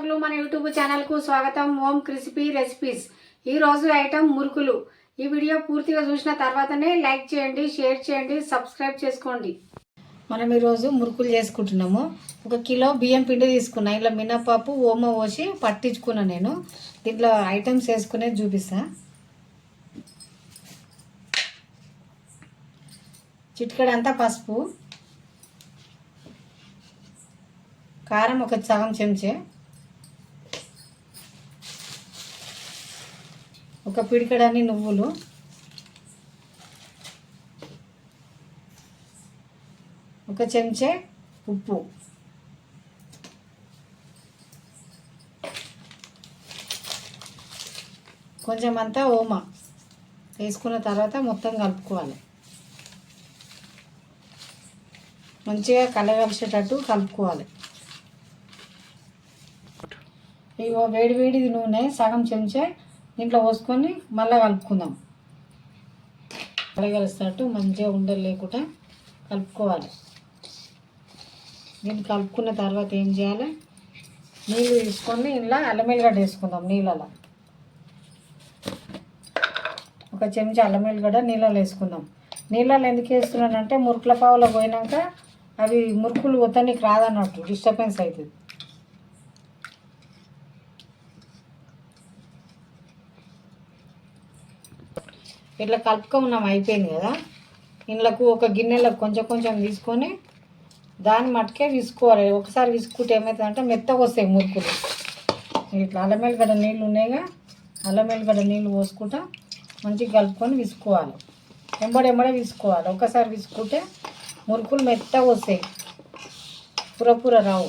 ప్రేక్షకులు మన యూట్యూబ్ ఛానల్కు స్వాగతం. ఓం క్రిస్పీ రెసిపీస్. ఈరోజు ఐటమ్ మురుకులు. ఈ వీడియో పూర్తిగా చూసిన తర్వాతనే లైక్ చేయండి, షేర్ చేయండి, సబ్స్క్రైబ్ చేసుకోండి. మనం ఈరోజు మురుకులు చేసుకుంటున్నాము. 1 కిలో బియ్యం పిండి తీసుకున్నా. ఇలా మినపప్పు ఓమ పోసి పట్టించుకున్నా. నేను దీంట్లో ఐటమ్స్ వేసుకునేది చూపిస్తా. చిటికెడంతా పసుపు, కారం 1 సగం చెంచా, 1 పిడికెడన్ని నువ్వులు, 1 చెంచా ఉప్పు, కొంచెం అంతా ఓమ వేసుకున్న తర్వాత మొత్తం కలుపుకోవాలి. మంచిగా కలగలిసేటట్టు కలుపుకోవాలి. ఇగో వేడి నూనె సగం చెంచా దీంట్లో పోసుకొని మళ్ళీ కలుపుకుందాం. కలగలిసేటట్టు మంచిగా ఉండలు లేకుండా కలుపుకోవాలి. దీన్ని కలుపుకున్న తర్వాత ఏం చేయాలి, నీళ్ళు తీసుకొని ఇలా అల్లం ఎల్లిగడ్డ వేసుకుందాం. నీళ్ళలో 1 చెంచా అల్లం ఎల్లిగడ్డ నీళ్ళలో వేసుకుందాం. నీళ్ళలో ఎందుకు వేస్తున్నానంటే మురుకుల పావులో పోయినాక అవి మురుకులు వద్దనికి రాదన్నట్టు, డిస్టర్బెన్స్ అవుతుంది. ఇట్లా కలుపుకున్నాం, అయిపోయింది కదా. ఇందులోకి 1 గిన్నెలో కొంచెం తీసుకొని దాన్ని మట్టుకే విసుకోవాలి. ఒకసారి విసుకుంటే ఏమవుతుందంటే మెత్తగా వస్తాయి మురుకులు. ఇట్లా అల్లం ఎల్లిగడ్డ నీళ్ళు ఉన్నాయిగా, అల్లం ఎల్లిగడ్డ నీళ్ళు పోసుకుంటా మంచిగా కలుపుకొని విసుకోవాలి. ఎంబడే విసుకోవాలి. ఒకసారి విసుకుంటే మురుకులు మెత్తగా వస్తాయి, పూర రావు.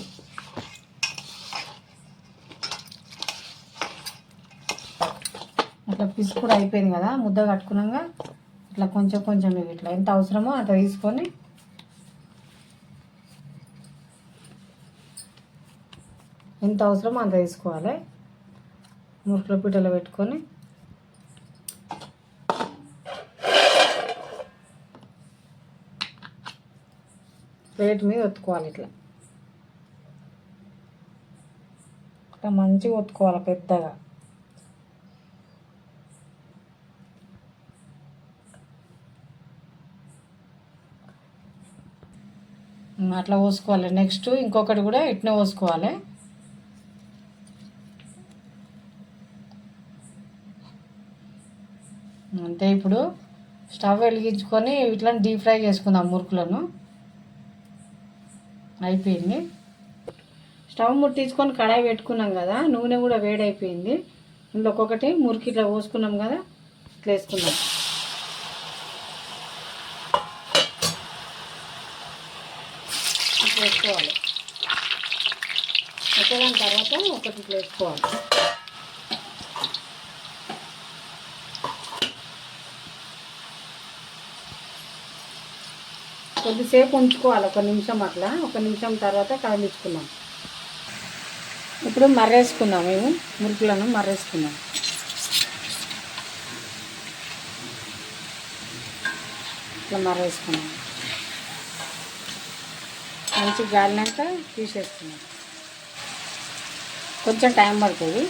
అట్లా పిసుకుడు అయిపోయింది కదా. ముద్ద కట్టుకున్నాక ఇట్లా కొంచెం ఇట్లా ఎంత అవసరమో అంత తీసుకొని ఎంత అవసరమో అంత తీసుకోవాలి. మురుకుల పీటలో పెట్టుకొని ప్లేట్ మీద ఒత్తుకోవాలి. ఇట్లా మంచిగా ఒత్తుకోవాలి పెద్దగా. అట్లా పోసుకోవాలి. నెక్స్ట్ ఇంకొకటి కూడా ఇట్నే పోసుకోవాలి. అంతే. ఇప్పుడు స్టవ్ వెలిగించుకొని ఇట్లా డీప్ ఫ్రై చేసుకుందాం మురుకులను. అయిపోయింది. స్టవ్ ముట్టించుకొని కడాయి పెట్టుకున్నాం కదా, నూనె కూడా వేడైపోయింది. ఇందులో ఒక్కొక్కటి మురికి ఇట్లా పోసుకున్నాం కదా, ఇట్లా వేసుకుందాం. వేసుకోవాలి. ఒకదాని తర్వాత ఒకటి ఇట్లా వేసుకోవాలి. కొద్దిసేపు ఉంచుకోవాలి, 1 నిమిషం అట్లా. 1 నిమిషం తర్వాత కదిలించుకున్నాం. ఇప్పుడు మర్రేసుకుందాం. మేము మురుకులను మర్రేసుకుందాం. ఇట్లా మర్రేసుకున్నాం. మంచి గాలినాక తీసేసుకున్నాం. కొంచెం టైం పడుతుంది.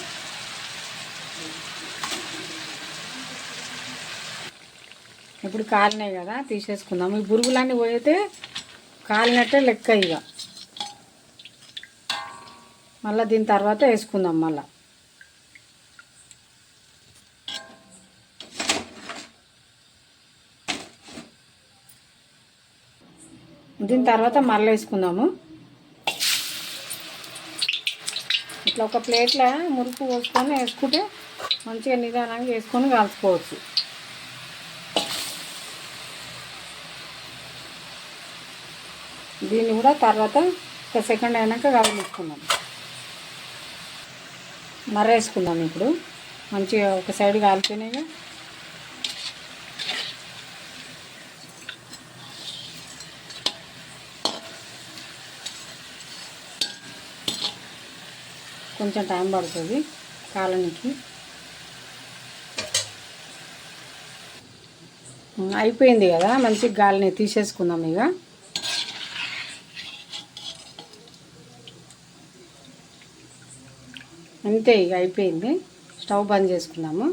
ఇప్పుడు కాలినాయి కదా, తీసేసుకుందాం. ఈ బురుగులన్నీ పోయితే కాలినట్టే లెక్క. ఇక మళ్ళీ దీని తర్వాత వేసుకుందాం. మళ్ళీ దీని తర్వాత మళ్ళీ వేసుకుందాము. ఇట్లా ఒక ప్లేట్లో మురుకు పోసుకొని వేసుకుంటే మంచిగా నిదానంగా వేసుకొని కాల్చుకోవచ్చు. దీన్ని కూడా తర్వాత 1 సెకండ్ అయినాక కదిలించుకుందాం. మర్రేసుకుందాం. ఇప్పుడు మంచిగా ఒక సైడ్ కాలిపోయినాయిగా. కొంచెం టైం పడుతుంది కాలనికి. అయిపోయింది కదా, మంచి గాలిని తీసేసుకుందాం. ఇక అంతే ఇక అయిపోయింది. స్టవ్ బంద్ చేసుకున్నాము.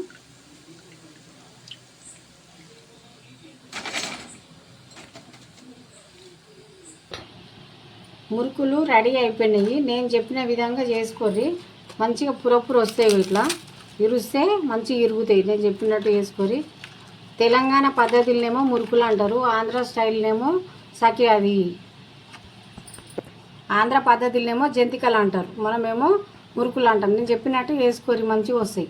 మురుకులు రెడీ అయిపోయినాయి. నేను చెప్పిన విధంగా చేసుకోర్రి, మంచిగా పురపుర వస్తాయి. ఇట్లా ఇరుస్తే మంచిగా ఇరుగుతాయి. నేను చెప్పినట్టు చేసుకోరి. తెలంగాణ పద్ధతిలోనేమో మురుకులు అంటారు, ఆంధ్ర స్టైల్నేమో అది ఆంధ్ర పద్ధతిలోనేమో జంతికలు అంటారు, మనమేమో మురుకులు అంటాం. నేను చెప్పినట్టు వేసుకోరి, మంచిగా వస్తాయి.